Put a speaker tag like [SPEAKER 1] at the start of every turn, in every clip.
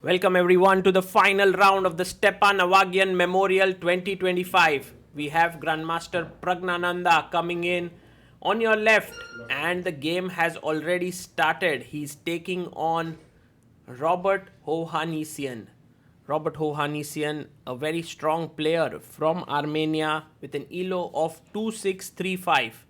[SPEAKER 1] Welcome everyone to the final round of the Stepan Avagyan Memorial 2025. We have Grandmaster Praggnanandhaa coming in on your left, and the game has already started. He's taking on Robert Hovhannisyan. Robert Hovhannisyan, a very strong player from Armenia with an ELO of 2635.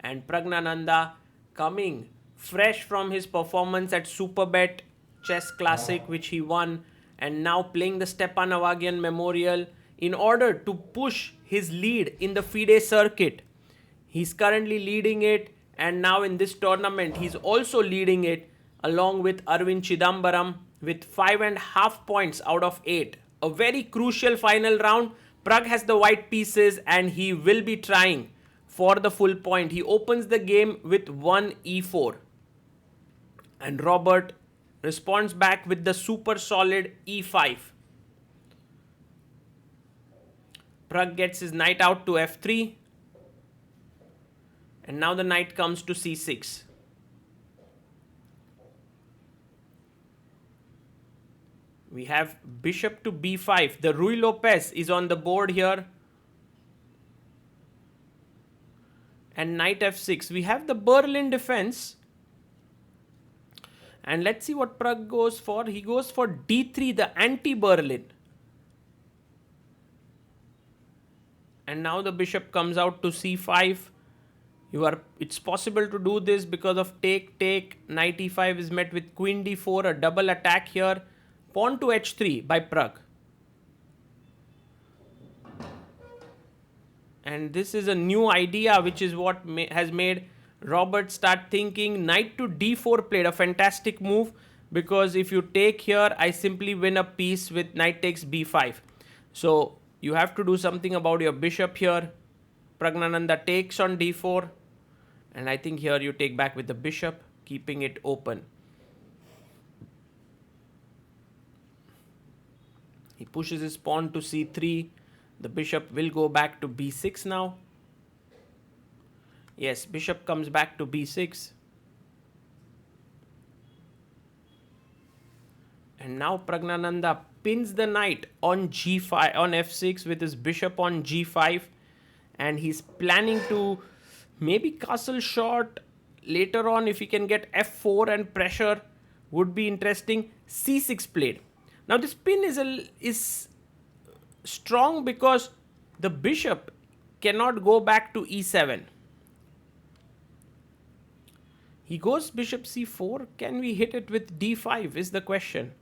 [SPEAKER 1] And Praggnanandhaa coming fresh from his performance at Superbet Chess Classic, which he won, and now playing the Stepan Avagyan Memorial in order to push his lead in the FIDE circuit. He's currently leading it, and now in this tournament, he's also leading it along with Arvind Chidambaram with 5.5 points out of 8. A very crucial final round. Pragg has the white pieces and he will be trying for the full point. He opens the game with 1 e4. And Robert responds back with the super solid e5. Pragg gets his knight out to f3. And now the knight comes to c6. We have bishop to b5. The Ruy Lopez is on the board here. And knight f6. We have the Berlin defense. And let's see what Pragg goes for. He goes for d3, the anti-Berlin. And now the bishop comes out to c5. It's possible to do this because of take. Knight e5 is met with queen d4, a double attack here. Pawn to h3 by Pragg. And this is a new idea, which is what has made Robert start thinking. Knight to d4 played, a fantastic move, because if you take here, I simply win a piece with knight takes b5. So you have to do something about your bishop here. Praggnanandhaa takes on d4. And I think here you take back with the bishop, keeping it open. He pushes his pawn to c3. The bishop will go back to b6 now. Yes, bishop comes back to b6. And now Praggnanandhaa pins the knight on g5, on f6 with his bishop on g5. And he's planning to maybe castle short later on. If he can get f4 and pressure, would be interesting. c6 played. Now this pin is strong because the bishop cannot go back to e7. He goes bishop c4. Can we hit it with d5 is the question.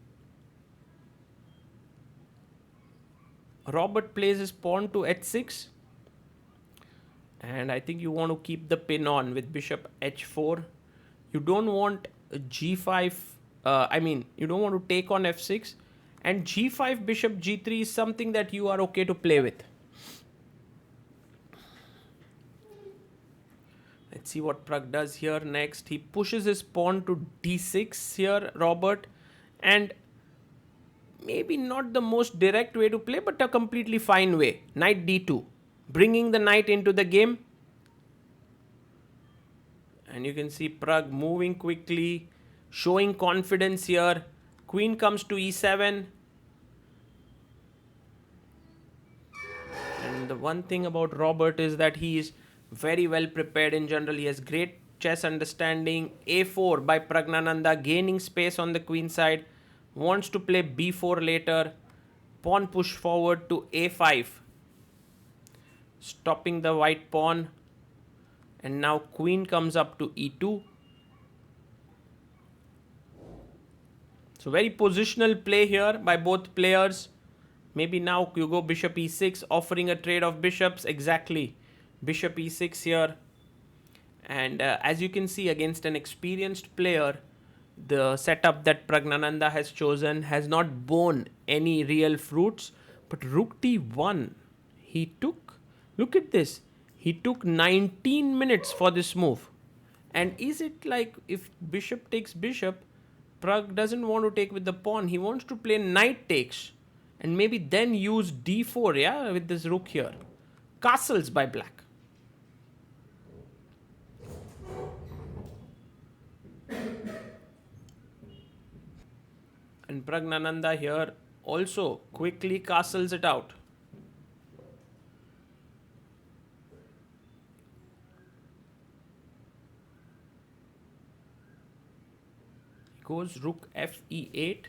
[SPEAKER 1] Robert plays his pawn to h6. And I think you want to keep the pin on with bishop h4. You don't want g5. You don't want to take on f6. And g5 bishop g3 is something that you are okay to play with. Let's see what Pragg does here next. He pushes his pawn to d6 here, Robert. And maybe not the most direct way to play, but a completely fine way. Knight d2. Bringing the knight into the game. And you can see Pragg moving quickly, showing confidence here. Queen comes to e7. And the one thing about Robert is that he is very well prepared in general. He has great chess understanding. a4 by Praggnanandhaa, gaining space on the queen side. Wants to play b4 later. Pawn push forward to a5. Stopping the white pawn. And now queen comes up to e2. So very positional play here by both players. Maybe now you go bishop e6, offering a trade of bishops. Exactly. Bishop e6 here. And as you can see, against an experienced player, the setup that Praggnanandhaa has chosen has not borne any real fruits. But rook d1, he took, look at this, he took 19 minutes for this move. And is it like if bishop takes bishop, Pragg doesn't want to take with the pawn. He wants to play knight takes and maybe then use d4, yeah, with this rook here. Castles by black. And Praggnanandhaa here also quickly castles it out. Goes rook fe8.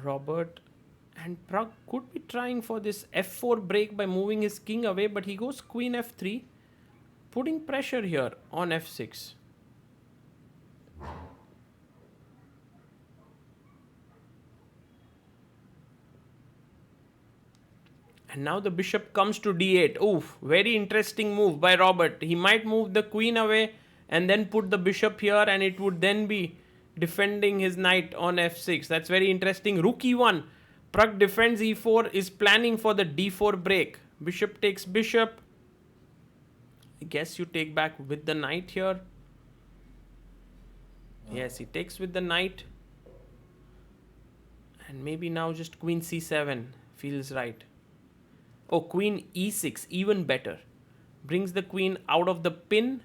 [SPEAKER 1] Robert and Pragg could be trying for this f4 break by moving his king away, but he goes queen f3, putting pressure here on f6. And now the bishop comes to d8. Oof, very interesting move by Robert. He might move the queen away and then put the bishop here, and it would then be defending his knight on f6. That's very interesting. Rook e1. Pragg defends e4, is planning for the d4 break. Bishop takes bishop. I guess you take back with the knight here. Yes, he takes with the knight. And maybe now just queen c7 feels right. Oh, queen e6, even better. Brings the queen out of the pin.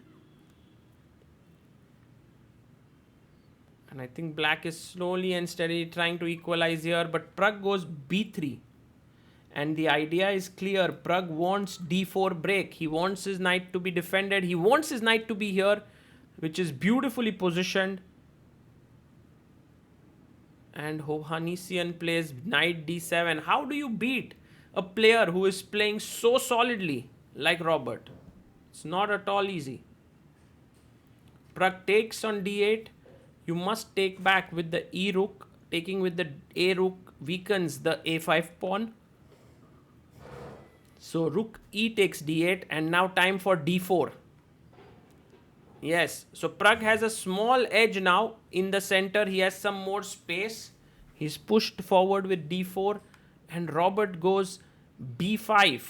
[SPEAKER 1] And I think black is slowly and steadily trying to equalize here. But Pragg goes b3. And the idea is clear. Pragg wants d4 break. He wants his knight to be defended. He wants his knight to be here, which is beautifully positioned. And Hovhannisyan plays knight d7. How do you beat a player who is playing so solidly like Robert? It's not at all easy. Pragg takes on d8. You must take back with the e rook. Taking with the a rook weakens the a5 pawn. So rook e takes d8, and now time for d4. Yes, so Pragg has a small edge now in the center. He has some more space. He's pushed forward with d4, and Robert goes b5.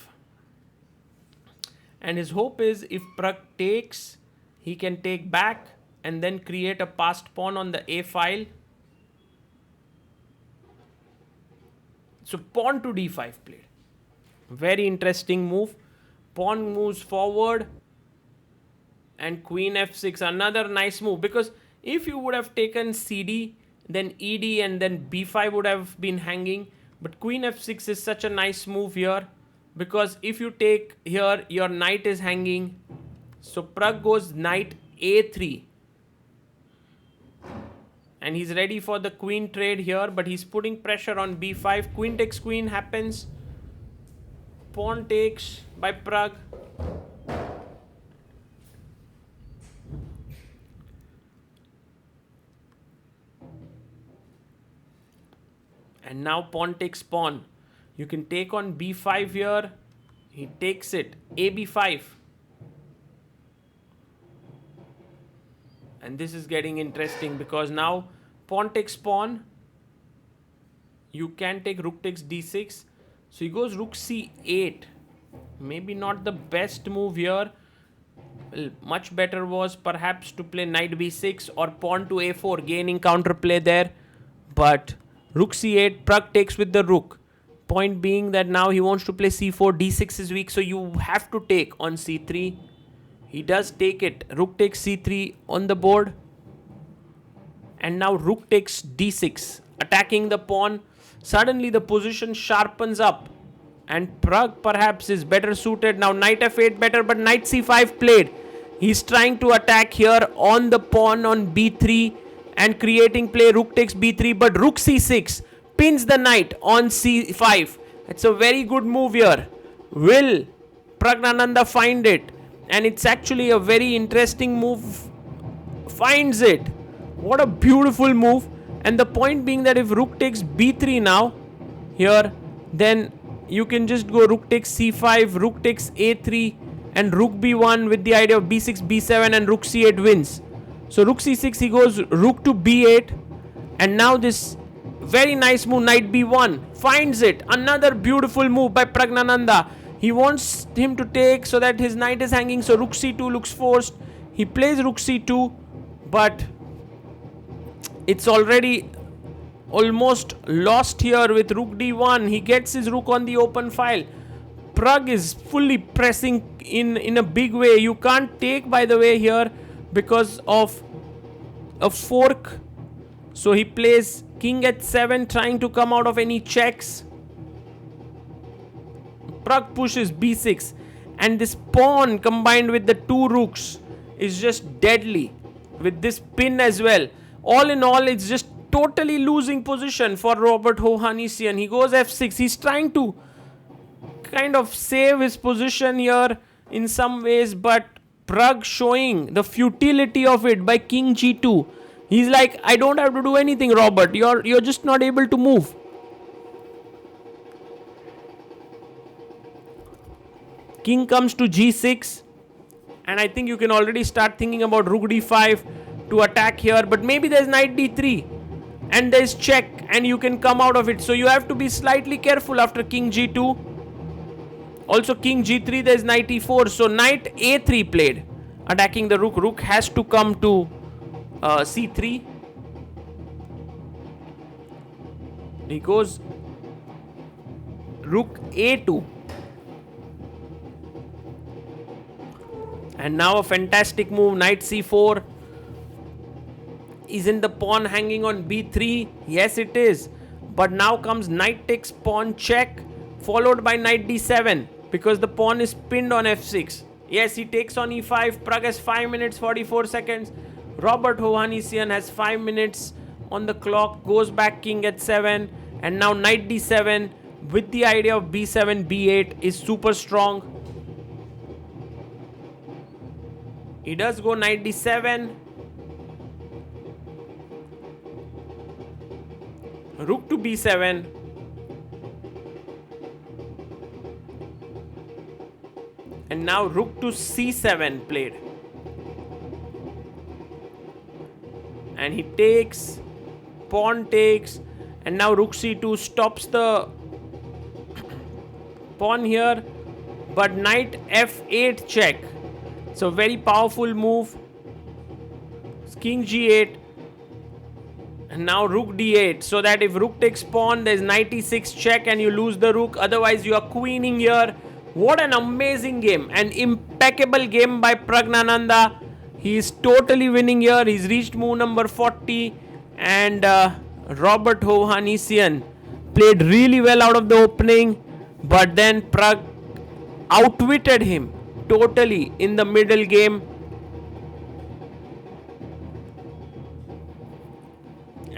[SPEAKER 1] And his hope is if Pragg takes, he can take back and then create a passed pawn on the a file. So pawn to d5 played. Very interesting move. Pawn moves forward and queen f6. Another nice move, because if you would have taken cd, then ed, and then b5 would have been hanging. But queen f6 is such a nice move here, because if you take here, your knight is hanging. So Pragg goes knight a3. And he's ready for the queen trade here, but he's putting pressure on b5. Queen takes queen happens. Pawn takes by Pragg. And now pawn takes pawn. You can take on b5 here. He takes it. A b5. And this is getting interesting, because now pawn takes pawn. You can take rook takes d6. So he goes rook c8. Maybe not the best move here. Well, much better was perhaps to play knight b6 or pawn to a4, gaining counterplay there. But rook c8, Pragg takes with the rook. Point being that now he wants to play c4, d6 is weak, so you have to take on c3. He does take it. Rook takes c3 on the board. And now rook takes d6, attacking the pawn. Suddenly the position sharpens up. And Pragg perhaps is better suited. Now knight f8 better, but knight c5 played. He's trying to attack here on the pawn on b3 and creating play. Rook takes b3, but rook c6 pins the knight on c5. It's a very good move here. Will Praggnanandhaa find it? And it's actually a very interesting move. Finds it. What a beautiful move. And the point being that if rook takes b3 now, here, then you can just go rook takes c5, rook takes a3, and rook b1 with the idea of b6, b7, and rook c8 wins. So rook c6, he goes rook to b8. And now this very nice move, knight b1, finds it. Another beautiful move by Praggnanandhaa. He wants him to take so that his knight is hanging. So rook c2 looks forced. He plays rook c2, but it's already almost lost here with rook d1. He gets his rook on the open file. Pragg is fully pressing in a big way. You can't take, by the way, here because of a fork. So he plays king h7, trying to come out of any checks. Pragg pushes b6, and this pawn combined with the two rooks is just deadly, with this pin as well. All in all, it's just totally losing position for Robert Hovhannisyan. He goes f6. He's trying to kind of save his position here in some ways, but Pragg showing the futility of it by king g2. He's like, I don't have to do anything, Robert. You're just not able to move. King comes to g6, and I think you can already start thinking about rook d5 to attack here, but maybe there's knight d3 and there's check and you can come out of it. So you have to be slightly careful after king g2. Also king g3, there's knight e4. So knight a3 played, attacking the rook. Rook has to come to c3. He goes rook a2. And now a fantastic move, knight c4. Isn't the pawn hanging on b3? Yes, it is. But now comes knight takes pawn check, followed by knight d7, because the pawn is pinned on f6. Yes, he takes on e5. Pragg has 5 minutes 44 seconds. Robert Hovhannisyan has 5 minutes on the clock. Goes back king h7, and now knight d7 with the idea of b7 b8 is super strong. He does go knight d7. Rook to b7. And now rook to c7 played. And he takes, pawn takes, and now rook c2 stops the pawn here. But knight f8 check. So very powerful move. King g8. And now rook d8, so that if rook takes pawn, there's knight e6 check and you lose the rook. Otherwise you are queening here. What an amazing game. An impeccable game by Praggnanandhaa. He is totally winning here. He's reached move number 40. And Robert Hovhannisyan played really well out of the opening. But then Pragg outwitted him totally in the middle game.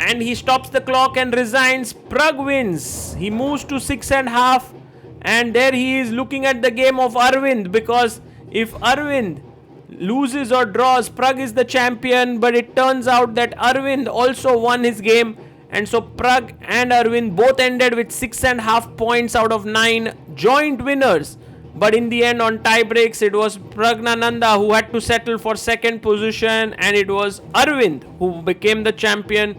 [SPEAKER 1] And he stops the clock and resigns. Pragg wins. He moves to 6.5. And there he is looking at the game of Arvind. Because if Arvind loses or draws, Pragg is the champion. But it turns out that Arvind also won his game. And so Pragg and Arvind both ended with 6.5 points out of 9. Joint winners. But in the end, on tie breaks, it was Praggnanandhaa who had to settle for second position. And it was Arvind who became the champion.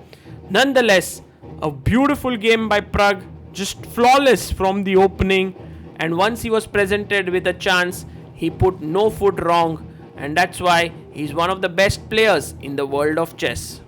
[SPEAKER 1] Nonetheless, a beautiful game by Pragg, just flawless from the opening, and once he was presented with a chance, he put no foot wrong, and that's why he's one of the best players in the world of chess.